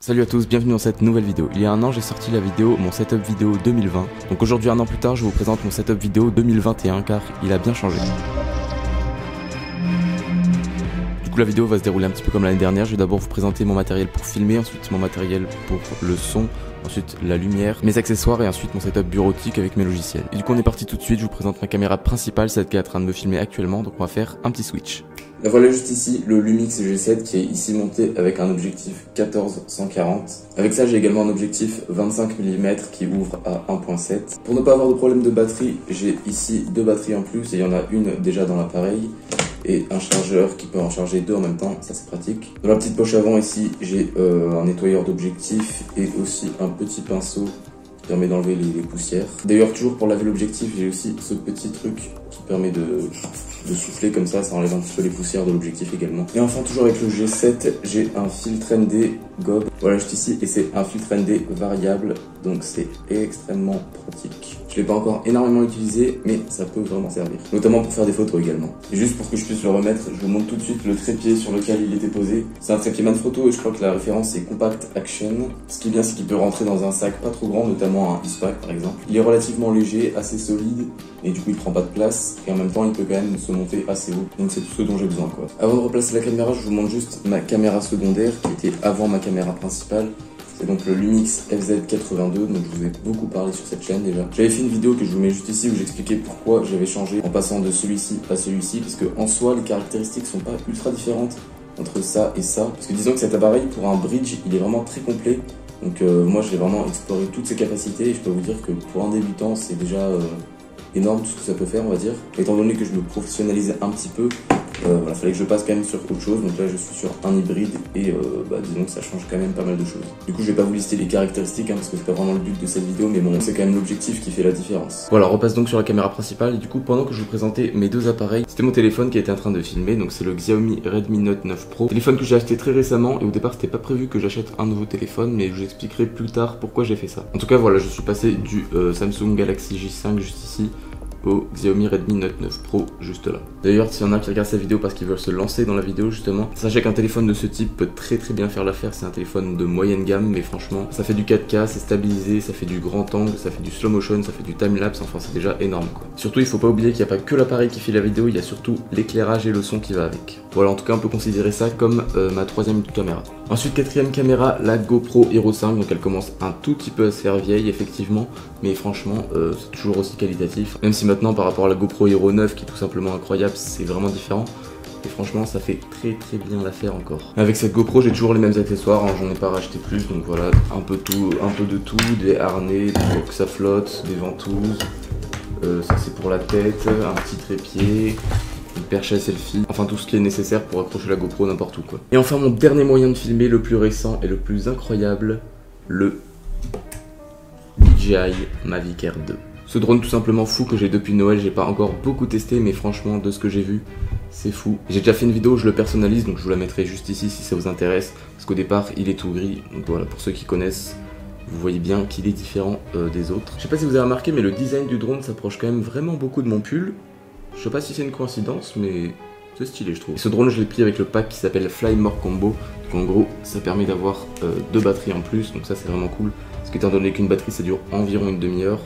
Salut à tous, bienvenue dans cette nouvelle vidéo. Il y a un an j'ai sorti la vidéo mon setup vidéo 2020. Donc aujourd'hui un an plus tard je vous présente mon setup vidéo 2021 car il a bien changé. Du coup la vidéo va se dérouler un petit peu comme l'année dernière. Je vais d'abord vous présenter mon matériel pour filmer, ensuite mon matériel pour le son, ensuite la lumière, mes accessoires et ensuite mon setup bureautique avec mes logiciels. Et du coup on est parti tout de suite, je vous présente ma caméra principale, celle qui est en train de me filmer actuellement, donc on va faire un petit switch. La voilà juste ici, le Lumix G7 qui est ici monté avec un objectif 14-140. Avec ça j'ai également un objectif 25 mm qui ouvre à 1.7. Pour ne pas avoir de problème de batterie, j'ai ici deux batteries en plus et il y en a une déjà dans l'appareil. Et un chargeur qui peut en charger deux en même temps, ça c'est pratique. Dans la petite poche avant ici, j'ai un nettoyeur d'objectif et aussi un petit pinceau qui permet d'enlever les poussières. D'ailleurs toujours pour laver l'objectif, j'ai aussi ce petit truc qui permet de souffler comme ça enlève un petit peu les poussières de l'objectif également. Et enfin toujours avec le G7, j'ai un filtre ND Gob, voilà juste ici, et c'est un filtre ND variable, donc c'est extrêmement pratique. Je l'ai pas encore énormément utilisé, mais ça peut vraiment servir, notamment pour faire des photos également. Et juste pour que je puisse le remettre, je vous montre tout de suite le trépied sur lequel il était posé. C'est un trépied Manfrotto et je crois que la référence c'est Compact Action. Ce qui est bien, c'est qu'il peut rentrer dans un sac pas trop grand, notamment un Eastpak par exemple. Il est relativement léger, assez solide, et du coup il prend pas de place, et en même temps il peut quand même se monter assez haut, donc c'est tout ce dont j'ai besoin quoi. Avant de replacer la caméra, je vous montre juste ma caméra secondaire qui était avant ma caméra principale. C'est donc le Lumix FZ82, donc je vous ai beaucoup parlé sur cette chaîne déjà. J'avais fait une vidéo que je vous mets juste ici où j'expliquais pourquoi j'avais changé en passant de celui-ci à celui-ci, parce que en soi les caractéristiques sont pas ultra différentes entre ça et ça, parce que disons que cet appareil pour un bridge il est vraiment très complet. Donc moi j'ai vraiment exploré toutes ses capacités et je peux vous dire que pour un débutant c'est déjà énorme tout ce que ça peut faire, on va dire. Étant donné que je me professionnalisais un petit peu, voilà, fallait que je passe quand même sur autre chose. Donc là je suis sur un hybride et disons que ça change quand même pas mal de choses. Du coup je vais pas vous lister les caractéristiques parce que c'est pas vraiment le but de cette vidéo, mais bon c'est quand même l'objectif qui fait la différence. Voilà, on repasse donc sur la caméra principale et du coup pendant que je vous présentais mes deux appareils, c'était mon téléphone qui était en train de filmer. Donc c'est le Xiaomi Redmi Note 9 Pro, téléphone que j'ai acheté très récemment et au départ c'était pas prévu que j'achète un nouveau téléphone, mais je vous expliquerai plus tard pourquoi j'ai fait ça. En tout cas voilà, je suis passé du Samsung Galaxy J5 juste ici au Xiaomi Redmi Note 9 Pro juste là. D'ailleurs s'il y en a qui regardent cette vidéo parce qu'ils veulent se lancer dans la vidéo justement, sachez qu'un téléphone de ce type peut très bien faire l'affaire. C'est un téléphone de moyenne gamme, mais franchement ça fait du 4K, c'est stabilisé, ça fait du grand angle, ça fait du slow motion, ça fait du time-lapse, enfin c'est déjà énorme quoi. Surtout il faut pas oublier qu'il n'y a pas que l'appareil qui fait la vidéo, il y a surtout l'éclairage et le son qui va avec. Voilà, en tout cas on peut considérer ça comme ma troisième caméra. Ensuite quatrième caméra, la GoPro Hero 5, donc elle commence un tout petit peu à se faire vieille effectivement, mais franchement c'est toujours aussi qualitatif, même si maintenant par rapport à la GoPro Hero 9 qui est tout simplement incroyable, c'est vraiment différent. Et franchement ça fait très bien l'affaire encore. Avec cette GoPro j'ai toujours les mêmes accessoires, j'en ai pas racheté plus, donc voilà, un peu de tout, des harnais, pour que ça flotte, des ventouses, ça c'est pour la tête, un petit trépied, une perche à selfie, enfin tout ce qui est nécessaire pour accrocher la GoPro n'importe où quoi. Et enfin mon dernier moyen de filmer, le plus récent et le plus incroyable, le DJI Mavic Air 2. Ce drone tout simplement fou que j'ai depuis Noël, j'ai pas encore beaucoup testé, mais franchement de ce que j'ai vu, c'est fou. J'ai déjà fait une vidéo où je le personnalise, donc je vous la mettrai juste ici si ça vous intéresse, parce qu'au départ il est tout gris, donc voilà, pour ceux qui connaissent, vous voyez bien qu'il est différent des autres. Je sais pas si vous avez remarqué, mais le design du drone s'approche quand même vraiment beaucoup de mon pull. Je sais pas si c'est une coïncidence, mais c'est stylé je trouve. Et ce drone je l'ai pris avec le pack qui s'appelle Fly More Combo, donc en gros ça permet d'avoir deux batteries en plus, donc ça c'est vraiment cool, parce qu'étant donné qu'une batterie ça dure environ une demi-heure,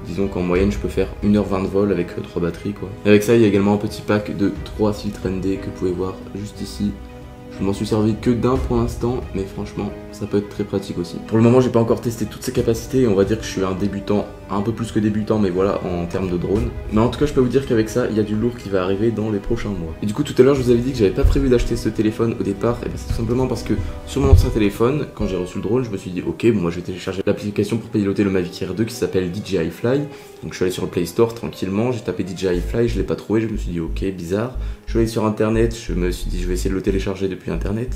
disons qu'en moyenne je peux faire 1h20 de vol avec 3 batteries quoi. Et avec ça il y a également un petit pack de 3 filtres ND que vous pouvez voir juste ici. Je m'en suis servi que d'un pour l'instant, mais franchement ça peut être très pratique aussi. Pour le moment j'ai pas encore testé toutes ses capacités et on va dire que je suis un débutant, un peu plus que débutant, mais voilà en termes de drone. Mais en tout cas je peux vous dire qu'avec ça il y a du lourd qui va arriver dans les prochains mois. Et du coup tout à l'heure je vous avais dit que j'avais pas prévu d'acheter ce téléphone au départ, et bien c'est tout simplement parce que sur mon ancien téléphone, quand j'ai reçu le drone, je me suis dit ok bon moi je vais télécharger l'application pour piloter le Mavic Air 2 qui s'appelle DJI Fly. Donc je suis allé sur le Play Store tranquillement, j'ai tapé DJI Fly, je l'ai pas trouvé, je me suis dit ok bizarre. Je suis allé sur internet, je me suis dit je vais essayer de le télécharger depuis internet.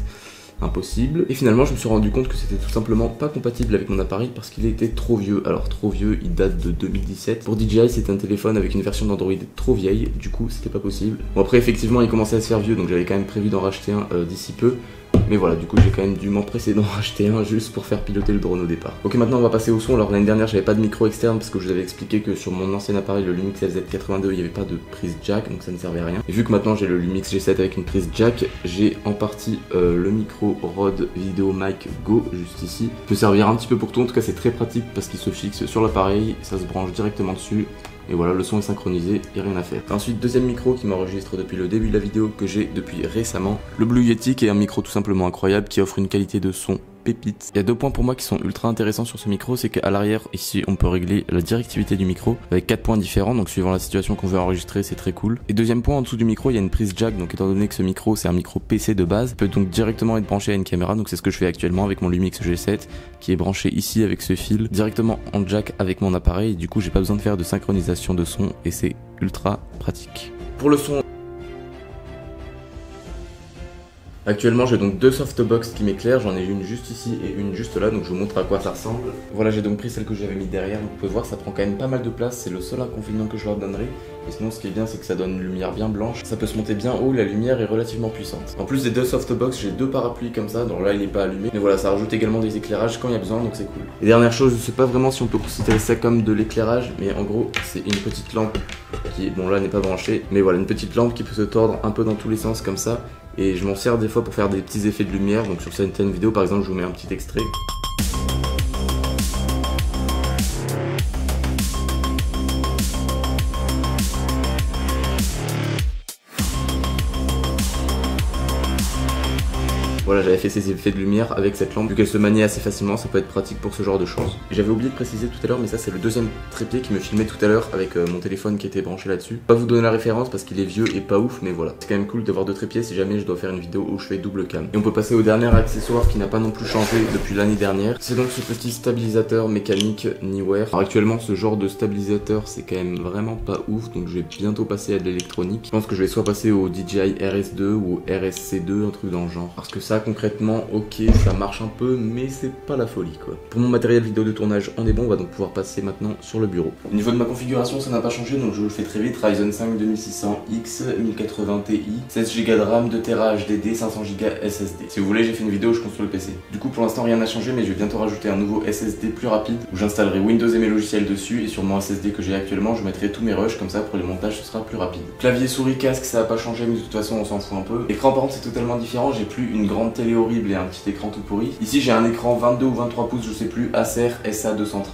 Impossible. Et finalement je me suis rendu compte que c'était tout simplement pas compatible avec mon appareil parce qu'il était trop vieux. Alors trop vieux, il date de 2017. Pour DJI c'est un téléphone avec une version d'Android trop vieille, du coup c'était pas possible. Bon après effectivement il commençait à se faire vieux, donc j'avais quand même prévu d'en racheter un d'ici peu. Mais voilà, du coup j'ai quand même dû m'empresser d'en racheter un juste pour faire piloter le drone au départ. Ok, maintenant on va passer au son. Alors l'année dernière j'avais pas de micro externe parce que je vous avais expliqué que sur mon ancien appareil, le Lumix LZ82, il n'y avait pas de prise jack, donc ça ne servait à rien. Et vu que maintenant j'ai le Lumix G7 avec une prise jack, j'ai en partie le micro Rode Video Mic Go juste ici. Il peut servir un petit peu pour tout, en tout cas c'est très pratique parce qu'il se fixe sur l'appareil, ça se branche directement dessus. Et voilà, le son est synchronisé, il n'y a rien à faire. Ensuite, deuxième micro qui m'enregistre depuis le début de la vidéo, que j'ai depuis récemment. Le Blue Yeti, qui est un micro tout simplement incroyable, qui offre une qualité de son pépite. Il y a deux points pour moi qui sont ultra intéressants sur ce micro, c'est qu'à l'arrière, ici, on peut régler la directivité du micro avec 4 points différents, donc suivant la situation qu'on veut enregistrer, c'est très cool. Et deuxième point, en dessous du micro, il y a une prise jack, donc étant donné que ce micro, c'est un micro PC de base, il peut donc directement être branché à une caméra, donc c'est ce que je fais actuellement avec mon Lumix G7, qui est branché ici avec ce fil, directement en jack avec mon appareil, et du coup, j'ai pas besoin de faire de synchronisation de son, et c'est ultra pratique. Pour le son, actuellement j'ai donc deux softbox qui m'éclairent, j'en ai une juste ici et une juste là, donc je vous montre à quoi ça ressemble. Voilà, j'ai donc pris celle que j'avais mis derrière, donc vous pouvez voir ça prend quand même pas mal de place, c'est le seul inconvénient que je leur donnerai. Et sinon ce qui est bien c'est que ça donne une lumière bien blanche, ça peut se monter bien haut, la lumière est relativement puissante. En plus des deux softbox, j'ai deux parapluies comme ça, donc là il n'est pas allumé, mais voilà, ça rajoute également des éclairages quand il y a besoin, donc c'est cool. Et dernière chose, je sais pas vraiment si on peut considérer ça comme de l'éclairage, mais en gros c'est une petite lampe qui, bon là n'est pas branchée, mais voilà, une petite lampe qui peut se tordre un peu dans tous les sens comme ça. Et je m'en sers des fois pour faire des petits effets de lumière, donc sur certaines vidéos par exemple je vous mets un petit extrait. Voilà, j'avais fait ces effets de lumière avec cette lampe, vu qu'elle se manie assez facilement, ça peut être pratique pour ce genre de choses. J'avais oublié de préciser tout à l'heure, mais ça c'est le deuxième trépied qui me filmait tout à l'heure avec mon téléphone qui était branché là-dessus. Pas vous donner la référence parce qu'il est vieux et pas ouf, mais voilà. C'est quand même cool d'avoir deux trépieds si jamais je dois faire une vidéo où je fais double cam. Et on peut passer au dernier accessoire qui n'a pas non plus changé depuis l'année dernière. C'est donc ce petit stabilisateur mécanique Neewer. Alors actuellement ce genre de stabilisateur c'est quand même vraiment pas ouf, donc je vais bientôt passer à de l'électronique. Je pense que je vais soit passer au DJI RS2 ou au RSC2, un truc dans le genre. Parce que ça concrètement, ok, ça marche un peu, mais c'est pas la folie quoi. Pour mon matériel vidéo de tournage, on est bon, on va donc pouvoir passer maintenant sur le bureau. Au niveau de ma configuration, ça n'a pas changé, donc je vous le fais très vite. Ryzen 5 2600X, 1080 Ti, 16 Go de RAM, 2 Tera HDD, 500 Go SSD. Si vous voulez, j'ai fait une vidéo où je construis le PC. Du coup, pour l'instant, rien n'a changé, mais je vais bientôt rajouter un nouveau SSD plus rapide, où j'installerai Windows et mes logiciels dessus, et sur mon SSD que j'ai actuellement, je mettrai tous mes rushs, comme ça pour les montages, ce sera plus rapide. Clavier, souris, casque, ça n'a pas changé, mais de toute façon, on s'en fout un peu. Écran, par contre, c'est totalement différent, j'ai plus une grande télé horrible et un petit écran tout pourri. Ici j'ai un écran 22 ou 23 pouces, je sais plus, Acer SA230,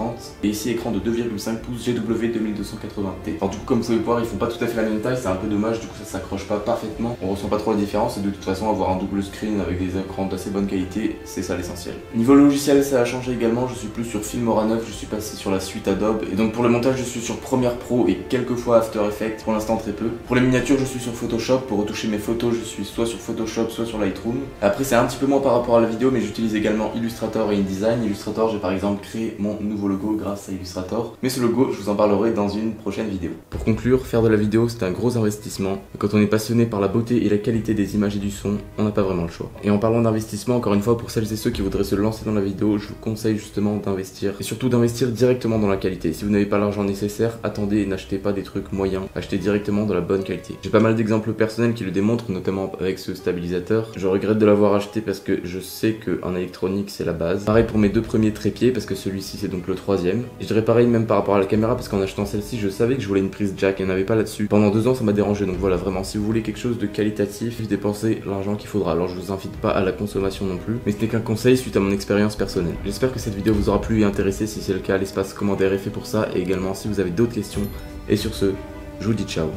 et ici écran de 2,5 pouces GW 2280T. Alors du coup comme vous pouvez voir, ils font pas tout à fait la même taille, c'est un peu dommage, du coup ça s'accroche pas parfaitement, on ressent pas trop la différence, et de toute façon avoir un double screen avec des écrans d'assez bonne qualité, c'est ça l'essentiel. Niveau logiciel, ça a changé également, je suis plus sur Filmora 9, je suis passé sur la suite Adobe, et donc pour le montage je suis sur Premiere Pro et quelques fois After Effects, pour l'instant très peu. Pour les miniatures je suis sur Photoshop, pour retoucher mes photos je suis soit sur Photoshop soit sur Lightroom. Après c'est un petit peu moins par rapport à la vidéo, mais j'utilise également Illustrator et InDesign. Illustrator, j'ai par exemple créé mon nouveau logo grâce à Illustrator, mais ce logo je vous en parlerai dans une prochaine vidéo. Pour conclure, faire de la vidéo c'est un gros investissement. Quand on est passionné par la beauté et la qualité des images et du son, on n'a pas vraiment le choix. Et en parlant d'investissement, encore une fois, pour celles et ceux qui voudraient se lancer dans la vidéo, je vous conseille justement d'investir, et surtout d'investir directement dans la qualité. Si vous n'avez pas l'argent nécessaire, attendez et n'achetez pas des trucs moyens, achetez directement de la bonne qualité. J'ai pas mal d'exemples personnels qui le démontrent, notamment avec ce stabilisateur. Je regrette de l'avoir acheté parce que je sais qu'en électronique c'est la base. Pareil pour mes deux premiers trépieds parce que celui-ci c'est donc le troisième. Je dirais pareil même par rapport à la caméra parce qu'en achetant celle-ci je savais que je voulais une prise jack et il n'y en avait pas là-dessus. Pendant 2 ans ça m'a dérangé, donc voilà, vraiment si vous voulez quelque chose de qualitatif, dépensez l'argent qu'il faudra. Alors je vous invite pas à la consommation non plus, mais ce n'est qu'un conseil suite à mon expérience personnelle. J'espère que cette vidéo vous aura plu et intéressé. Si c'est le cas, l'espace commentaire est fait pour ça, et également si vous avez d'autres questions. Et sur ce, je vous dis ciao.